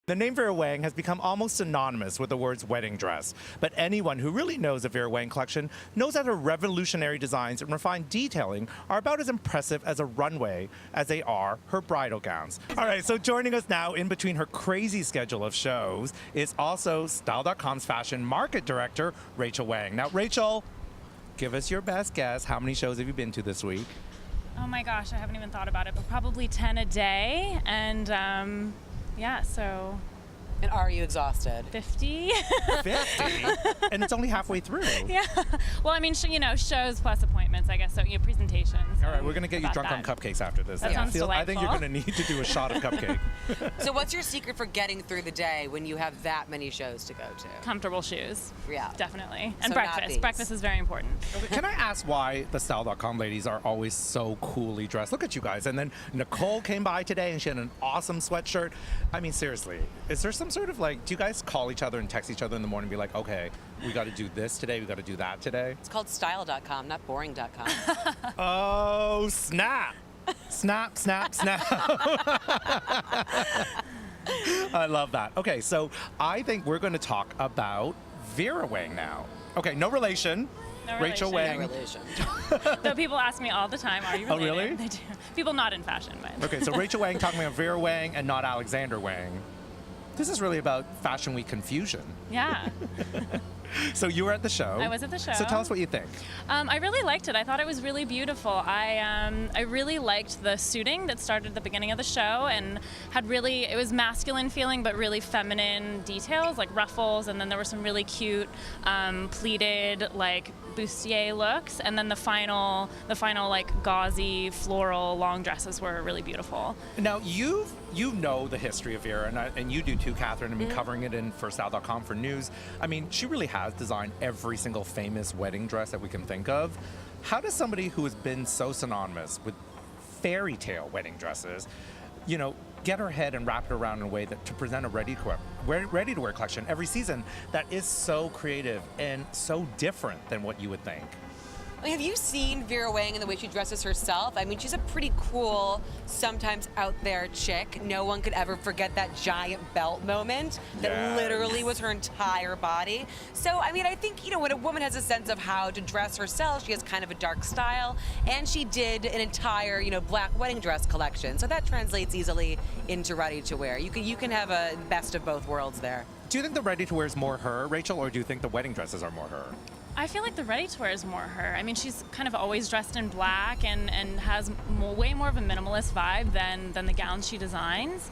The name Vera Wang has become almost synonymous with the words wedding dress, but anyone who really knows the Vera Wang collection knows that her revolutionary designs and refined detailing are about as impressive as a runway as they are her bridal gowns. All right, so joining us now in between her crazy schedule of shows is also Style.com's fashion market director, Rachel Wang. Now, Rachel, give us your best guess. How many shows have you been to this week? Oh my gosh, I haven't even thought about it, but probably 10 a day, and yeah, so... And are you exhausted? 50? 50? And it's only halfway through. Yeah. Well, I mean, shows plus appointments, I guess, so, presentations. All right, we're going to get you drunk on cupcakes after this. That sounds delightful. I think you're going to need to do a shot of cupcake. So what's your secret for getting through the day when you have that many shows to go to? Comfortable shoes. Yeah. Definitely. And So breakfast. nappies. Breakfast is very important. Can I ask why the Style.com ladies are always so coolly dressed? Look at you guys. And then Nicole came by today and she had an awesome sweatshirt. I mean, seriously, is there some sort of like, do you guys call each other and text each other in the morning and be like, okay, we got to do this today, we got to do that today? It's called style.com, not boring.com. Oh, snap. Snap, snap, snap. I love that. Okay, so I think we're going to talk about Vera Wang now. Okay, no relation. No Rachel relation. Wang. No relation. Though people ask me all the time, are you related? Oh, really? They do. People not in fashion, but... Okay, so Rachel Wang talking about Vera Wang and not Alexander Wang. This is really about Fashion Week confusion. Yeah. So you were at the show. I was at the show. So tell us what you think. I really liked it. I thought it was really beautiful. I really liked the suiting that started at the beginning of the show and had really, it was masculine feeling, but really feminine details, like ruffles, and then there were some really cute pleated, like, bustier looks, and then the final like gauzy floral long dresses were really beautiful. Now you know the history of Vera, and you do too, Catherine. I mean, covering it in for Style.com for news. I mean, she really has designed every single famous wedding dress that we can think of. How does somebody who has been so synonymous with fairy tale wedding dresses, get her head and wrap it around in a way that to present a ready-to-wear collection every season that is so creative and so different than what you would think? Have you seen Vera Wang and the way she dresses herself? I mean, she's a pretty cool, sometimes out there chick. No one could ever forget that giant belt moment that literally was her entire body. So, I mean, I think, when a woman has a sense of how to dress herself, she has kind of a dark style, and she did an entire, black wedding dress collection. So that translates easily into ready-to-wear. You can have a best of both worlds there. Do you think the ready-to-wear is more her, Rachel, or do you think the wedding dresses are more her? I feel like the ready-to-wear is more her. I mean, she's kind of always dressed in black and has way more of a minimalist vibe than the gowns she designs.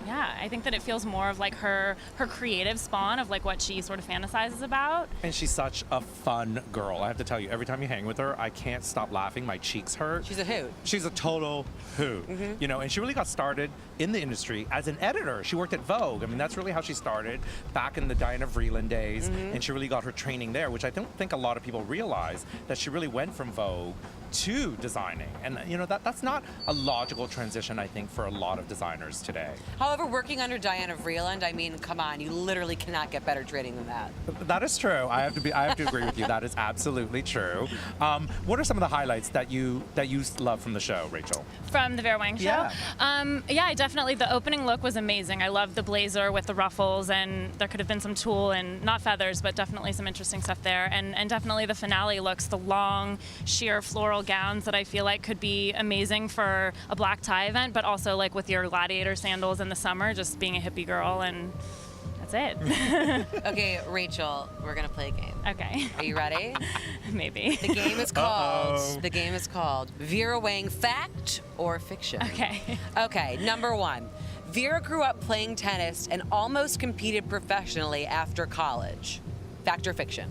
Yeah, I think that it feels more of like her creative spawn of like what she sort of fantasizes about. And she's such a fun girl. I have to tell you, every time you hang with her, I can't stop laughing. My cheeks hurt. She's a hoot. She's a total hoot. And she really got started in the industry as an editor. She worked at Vogue. I mean, that's really how she started back in the Diana Vreeland days. And she really got her training there, which I don't think a lot of people realize, that she really went from Vogue to designing. And that's not a logical transition, I think, for a lot of designers today. However, working under Diana Vreeland, I mean, come on, you literally cannot get better training than that. That is true. I have to agree with you. That is absolutely true. What are some of the highlights that you love from the show, Rachel? From the Vera Wang show? Yeah. Yeah, definitely. The opening look was amazing. I loved the blazer with the ruffles, and there could have been some tulle and not feathers, but definitely some interesting stuff there. And definitely the finale looks, the long, sheer floral gowns that I feel like could be amazing for a black tie event, but also like with your gladiator sandals in the summer, just being a hippie girl, and that's it. Okay, Rachel, we're gonna play a game. Okay. Are you ready? Maybe. The game is called Vera Wang Fact or Fiction. Okay. Okay, number one. Vera grew up playing tennis and almost competed professionally after college. Fact or fiction?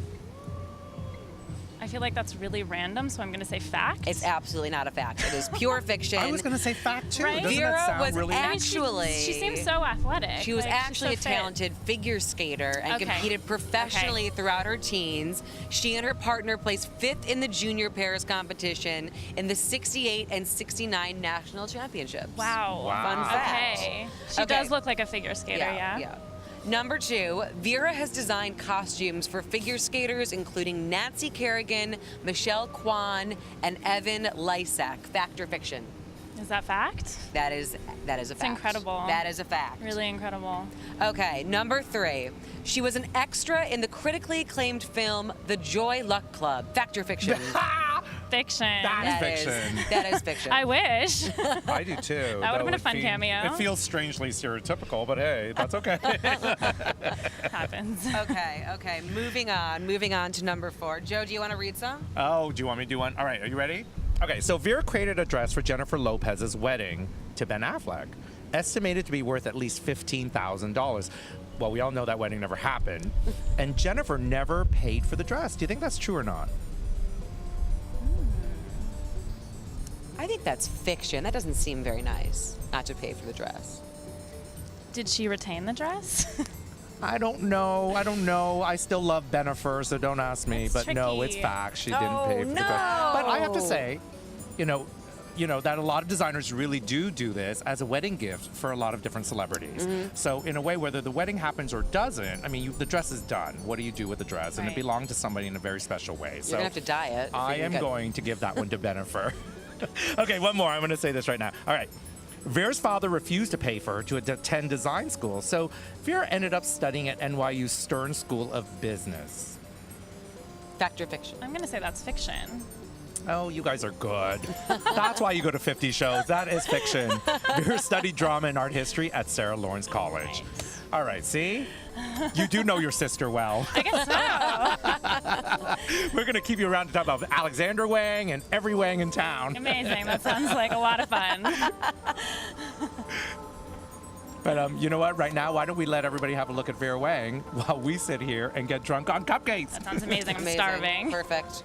I feel like that's really random, so I'm going to say fact. It's absolutely not a fact. It is pure fiction. I was going to say fact too. Right? Doesn't Vera that sound was really actually... She seems so athletic. She was like, actually she's so a talented figure skater and Okay. competed professionally throughout her teens. She and her partner placed 5th in the junior pairs competition in the 68 and 69 national championships. Wow. Fun fact. Okay. She Okay. does look like a figure skater, yeah? Number two, Vera has designed costumes for figure skaters including Nancy Kerrigan, Michelle Kwan, and Evan Lysak. Fact or fiction? Is that fact? That is a fact. It's incredible. That is a fact. Really incredible. Okay, number 3. She was an extra in the critically acclaimed film The Joy Luck Club. Fact or fiction? Fiction. That's fiction. That is fiction. I wish. I do too. That would've been a fun cameo. It feels strangely stereotypical, but hey, that's okay. Happens. Okay. Moving on to number 4. Joe, do you want to read some? Oh, do you want me to do one? All right, are you ready? Okay, so Vera created a dress for Jennifer Lopez's wedding to Ben Affleck, estimated to be worth at least $15,000. Well, we all know that wedding never happened, and Jennifer never paid for the dress. Do you think that's true or not? I think that's fiction. That doesn't seem very nice, not to pay for the dress. Did she retain the dress? I don't know. I still love Bennifer, so don't ask me. It's but no, tricky. it's fact. She didn't pay for the no. dress. But I have to say, you know that a lot of designers really do this as a wedding gift for a lot of different celebrities. Mm-hmm. So in a way, whether the wedding happens or doesn't, I mean, the dress is done. What do you do with the dress? And it Right. belonged to somebody in a very special way. You're gonna have to dye it. I am going to give that one to Bennifer. Okay, one more. I'm going to say this right now. All right. Vera's father refused to pay for her to attend design school, so Vera ended up studying at NYU's Stern School of Business. Fact or fiction? I'm going to say that's fiction. Oh, you guys are good. That's why you go to 50 shows. That is fiction. Vera studied drama and art history at Sarah Lawrence College. Nice. All right, see? You do know your sister well. I guess so. We're going to keep you around to talk about Alexander Wang and every Wang in town. Amazing. That sounds like a lot of fun. But you know what? Right now, why don't we let everybody have a look at Vera Wang while we sit here and get drunk on cupcakes? That sounds amazing. I'm Amazing. starving. Perfect.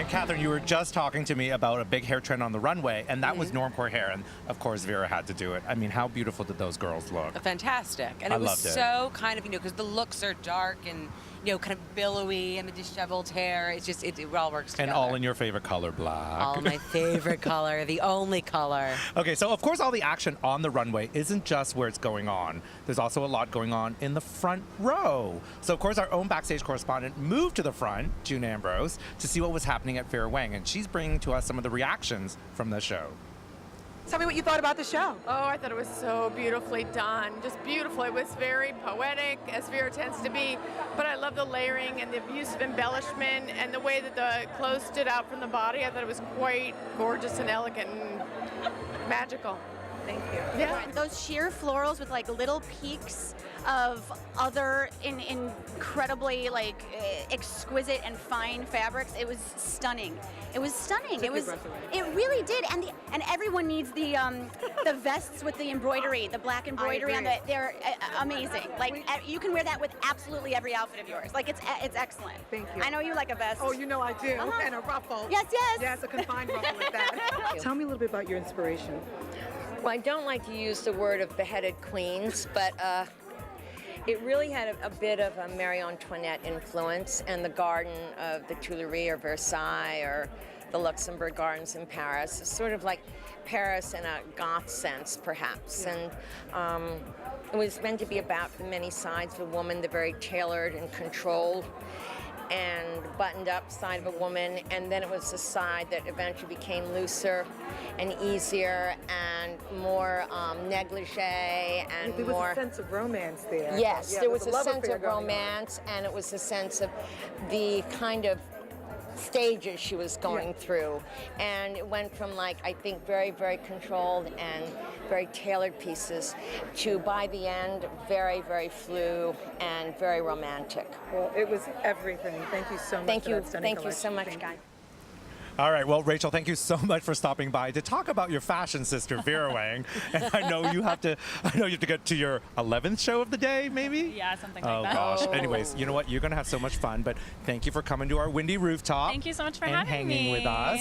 And Catherine, you were just talking to me about a big hair trend on the runway, and that was Mm-hmm. normcore hair, and of course Vera had to do it. I mean, how beautiful did those girls look? Fantastic. And I it was loved it. so kind of, because the looks are dark and, kind of billowy and the disheveled hair. It's just, it all works together. And all in your favorite color, black. All my favorite color, the only color. Okay, so of course all the action on the runway isn't just where it's going on. There's also a lot going on in the front row. So of course our own backstage correspondent moved to the front, June Ambrose, to see what was happening at Vera Wang, and she's bringing to us some of the reactions from the show. Tell me what you thought about the show. Oh, I thought it was so beautifully done. Just beautiful. It was very poetic, as Vera tends to be. But I love the layering and the use of embellishment and the way that the clothes stood out from the body. I thought it was quite gorgeous and elegant and magical. Thank you. Yeah. Those sheer florals with like little peaks of other incredibly exquisite and fine fabrics. It was stunning. It was stunning. Took It was. your breath away. It really did. And everyone needs the vests with the embroidery, the black embroidery on agree. They're amazing. You can wear that with absolutely every outfit of yours. Like it's excellent. Thank you. I know you like a vest. Oh, you know I do. Uh-huh. And a ruffle. Yes, yes. Yes, a confined ruffle with that. Tell me a little bit about your inspiration. Well, I don't like to use the word of beheaded queens, but it really had a bit of a Marie Antoinette influence, and the garden of the Tuileries or Versailles or the Luxembourg Gardens in Paris is sort of like Paris in a goth sense, perhaps. And it was meant to be about the many sides of a woman, the very tailored and controlled and buttoned up side of a woman, and then it was the side that eventually became looser and easier and more negligee and There was more. a sense of romance there. Yes, Yeah, there was there's a love sense affair of going on. romance, and it was a sense of the kind of stages she was going through. And it went from, I think, very, very controlled and very tailored pieces to, by the end, very, very flu and very romantic. Well, it was everything. Thank you so much Thank for you. that stunning Thank you so collection. much, Thank guys. you. All right, well, Rachel, thank you so much for stopping by to talk about your fashion sister, Vera Wang. And I know you have to get to your 11th show of the day, maybe? Yeah, something like Oh, that. gosh. Anyways, you know what? You're going to have so much fun, but thank you for coming to our windy rooftop. Thank you so much for and having hanging me. with us.